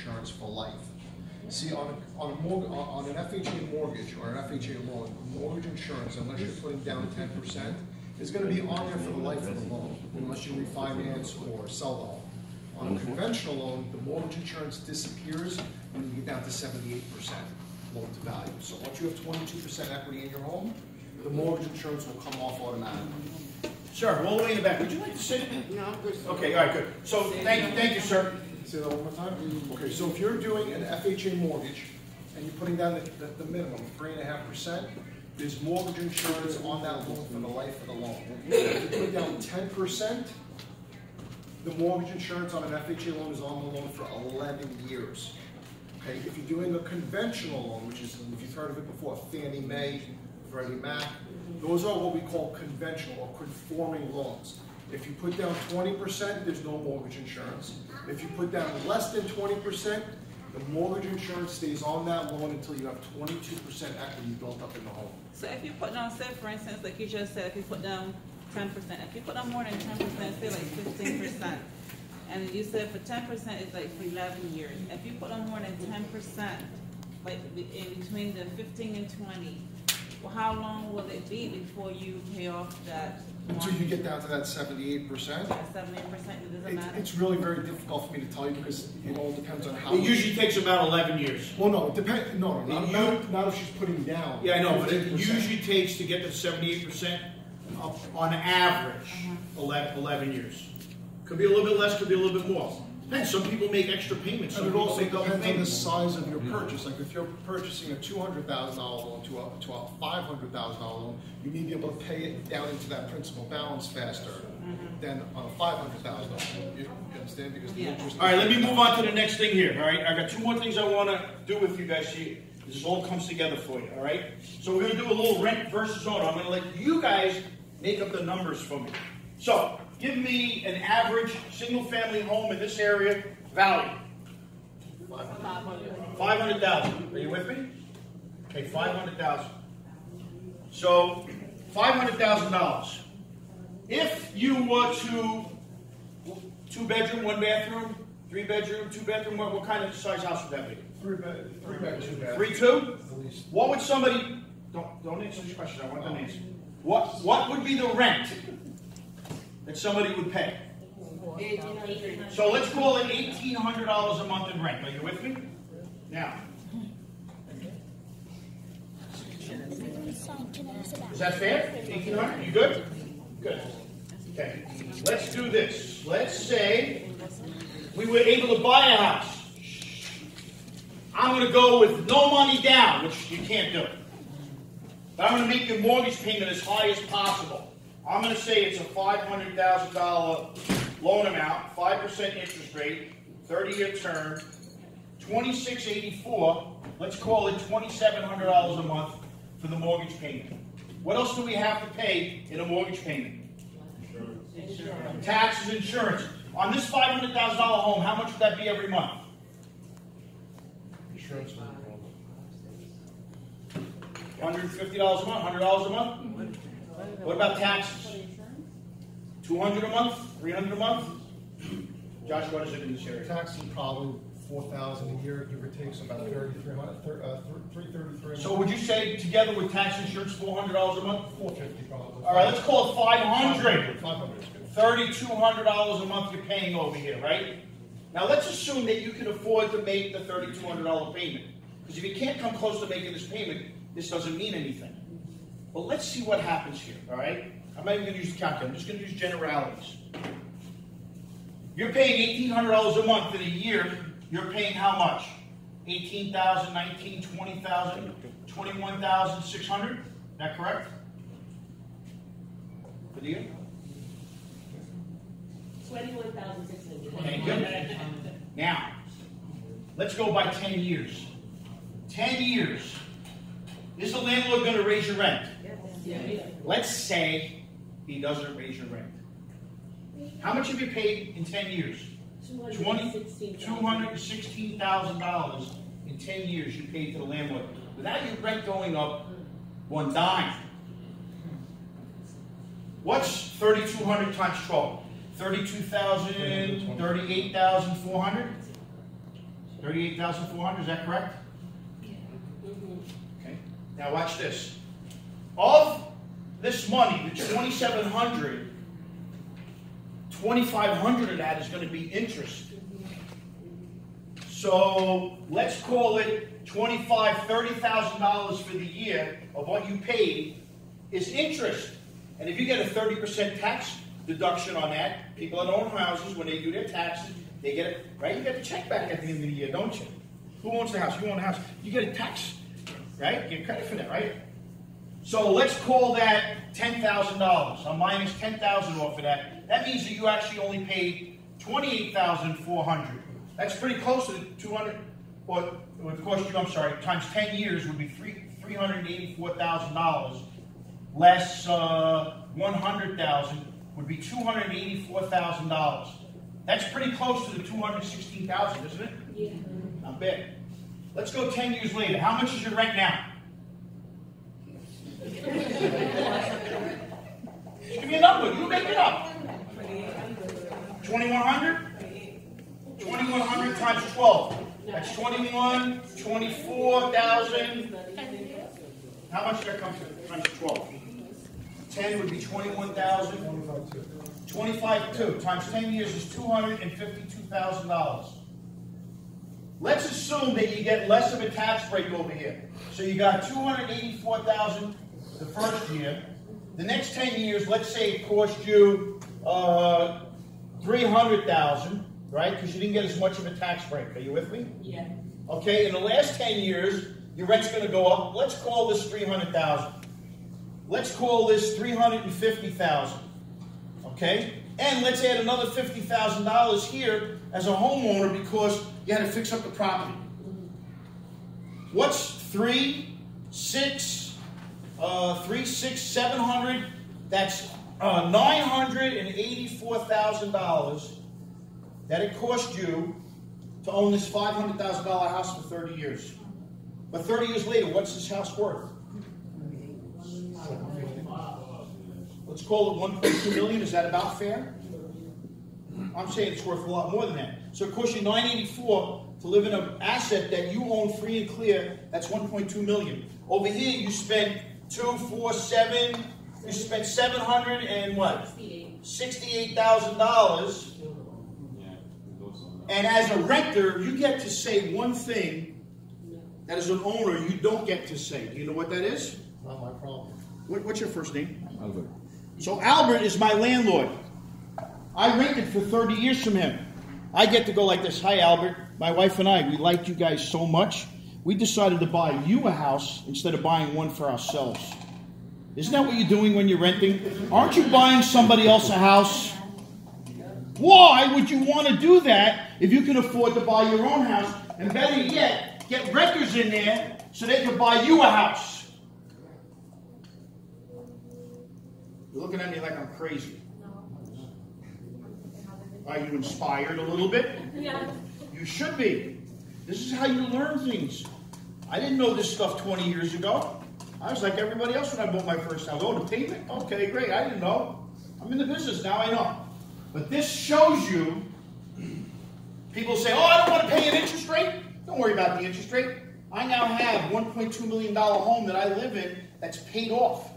insurance for life. See, on an FHA mortgage or an FHA loan, mortgage insurance, unless you're putting down 10%, is going to be on there for the life of the loan, unless you refinance or sell the home. On a conventional loan, the mortgage insurance disappears when you get down to 78% loan to value. So once you have 22% equity in your home, the mortgage insurance will come off automatically. Sir, all the way in the back. Would you like to sit? No, I'm good. Okay, all right, good. So thank you, sir. Say that one more time? Okay, so if you're doing an FHA mortgage and you're putting down the minimum, 3.5%, there's mortgage insurance on that loan for the life of the loan. If you put down 10%, the mortgage insurance on an FHA loan is on the loan for 11 years. Okay, if you're doing a conventional loan, which is, if you've heard of it before, Fannie Mae, Freddie Mac, those are what we call conventional or conforming loans. If you put down 20%, there's no mortgage insurance. If you put down less than 20%, the mortgage insurance stays on that loan until you have 22% equity built up in the home. So if you put down, say for instance, like you just said, if you put down 10%, if you put down more than 10%, say like 15%, and you said for 10% it's like for 11 years. If you put on more than 10%, like in between the 15 and 20, well, how long will it be before you pay off that? Until you get down to that 78%. 78%, it doesn't matter? It's really very difficult for me to tell you because it all depends on how. It usually takes about 11 years. Well, no, it depends. No, not if she's putting down. Yeah, I know, but it 15%. usually takes to get to 78% on average 11 years. Could be a little bit less, could be a little bit more. Depends. Some people make extra payments. Some And it people also make double depends on the payments. size of your purchase. Like if you're purchasing a $200,000 loan to a $500,000 loan, you need to be able to pay it down into that principal balance faster than on a $500,000 loan. You understand? Because the interest. All right, let me move on to the next thing here. All right, I got two more things I want to do with you guys here. This all comes together for you. All right. So we're going to do a little rent versus owner. I'm going to let you guys make up the numbers for me. So give me an average single-family home in this area value. 500,000. Are you with me? Okay, 500,000. So $500,000. If you were to 2-bedroom, 1-bathroom, 3-bedroom, 2-bedroom, what kind of size house would that be? 3-bed, 2-bed. 3-2? What would somebody? Don't answer this question. I want an answer. What would be the rent that somebody would pay? So let's call it $1,800 a month in rent. Are you with me? Now, is that fair? $1,800? You good? Good. Okay. Let's do this. Let's say we were able to buy a house. I'm going to go with no money down, which you can't do. But I'm going to make your mortgage payment as high as possible. I'm going to say it's a $500,000 loan amount, 5% interest rate, 30-year term, $2,684. Let's call it $2,700 a month for the mortgage payment. What else do we have to pay in a mortgage payment? Insurance. Taxes, insurance. On this $500,000 home, how much would that be every month? Insurance. $150 a month, $100 a month? What about taxes? $200 a month? $300 a month? Josh, what is it in this area? Taxes probably $4,000 a year, give or take, so about $333. So would you say together with tax insurance $400 a month? $450 probably. All right, let's call it $500. 500 is good. $3,200 a month you're paying over here, right? Now let's assume that you can afford to make the $3,200 payment. Because if you can't come close to making this payment, this doesn't mean anything. But let's see what happens here, all right? I'm not even going to use the calculator. I'm just going to use generalities. You're paying $1,800 a month in a year. You're paying how much? $18,000, $19,000, $20,000, $21,600? Is that correct? For the year? $21,600. Thank you. Now, let's go by 10 years. 10 years. Is the landlord going to raise your rent? Yes. Let's say he doesn't raise your rent. How much have you paid in 10 years? $216,000 in 10 years you paid to the landlord. Without your rent going up one dime. What's 3,200 times 12? 32,000, 38,400? 38,400, is that correct? Okay. Now watch this. Of this money, the 2,700, 2,500 of that is going to be interest. So let's call it $30,000 for the year of what you paid is interest. And if you get a 30% tax deduction on that, people that own houses, when they do their taxes, they get it, right? You get the check back at the end of the year, don't you? Who owns the house? You own the house. You get a tax, right? You get credit for that, right? So let's call that $10,000. I'm minus $10,000 off of that. That means that you actually only paid $28,400. That's pretty close to the 200, or it would cost you, I'm sorry, times 10 years would be $384,000. Less 100,000 would be $284,000. That's pretty close to the 216,000, isn't it? Yeah. Not bad. Let's go 10 years later. How much is your rent now? Just give me a number. You make it up. 2,100? 2,100 times 12. That's 21, 24,000. How much did that come to times 12? 10 would be 21,000. 25,2 times 10 years is $252,000. Let's assume that you get less of a tax break over here. So you got $284,000 the first year. The next 10 years, let's say it cost you $300,000, right? Because you didn't get as much of a tax break. Are you with me? Yeah. Okay, in the last 10 years, your rent's going to go up. Let's call this $300,000. Let's call this $350,000. Okay? And let's add another $50,000 here as a homeowner because you had to fix up the property. What's 700? That's $984,000 that it cost you to own this $500,000 house for 30 years. But 30 years later, what's this house worth? Let's call it 1.2 million. Is that about fair? I'm saying it's worth a lot more than that. So it costs you $984 to live in an asset that you own free and clear. That's 1.2 million. Over here, you spent 247. You spent 700 and what? $68,000. And as a renter, you get to say one thing that as an owner you don't get to say. Do you know what that is? Not my problem. What's your first name? Albert. So Albert is my landlord. I rented for 30 years from him. I get to go like this. Hi, Albert. My wife and I, we liked you guys so much, we decided to buy you a house instead of buying one for ourselves. Isn't that what you're doing when you're renting? Aren't you buying somebody else a house? Why would you want to do that if you can afford to buy your own house? And better yet, get renters in there so they can buy you a house. You're looking at me like I'm crazy. Are you inspired a little bit? Yeah. You should be. This is how you learn things. I didn't know this stuff 20 years ago. I was like everybody else when I bought my first house. Oh, the payment? Okay, great. I didn't know. I'm in the business. Now I know. But this shows you, people say, oh, I don't want to pay an interest rate. Don't worry about the interest rate. I now have $1.2 million home that I live in that's paid off.